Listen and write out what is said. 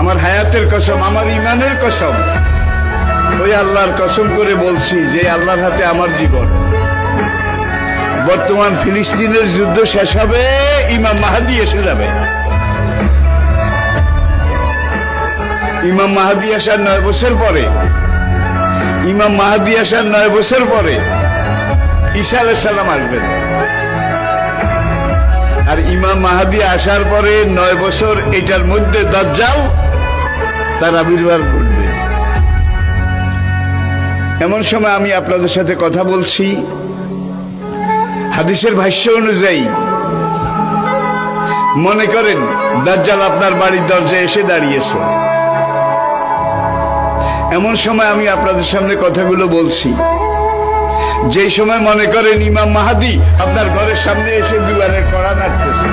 আমার হায়াতের কসম, আমার ইমানের কসম, ওই আল্লাহর কসম করে বলছি যে আল্লাহর হাতে আমার জীবন। বর্তমান ফিলিস্তিনের যুদ্ধ শেষ হবে, ইমাম মাহাদি এসে যাবে। ইমাম মাহাদি আসার 9 বছর পরে, ইমাম মাহাদি আসার 9 বছর পরে ঈসা আলাইহিস সালাম আসবেন। আর ইমাম মাহাদি আসার পরে 9 বছর, এটার মধ্যে দাজ্জাল তার আবির্ভাব ঘটবে। এমন সময় আমি আপনাদের সাথে কথা বলছি, হাদিসের ভাষ্য অনুযায়ী মনে করেন দাজ্জাল আপনার বাড়ির দরজায় এসে দাঁড়িয়েছে। এমন সময় আমি আপনাদের সামনে কথাগুলো বলছি, যেই সময় মনে করেন ইমাম মাহাদি আপনার ঘরের সামনে এসে দুয়ারে কড়া নাড়তেছে।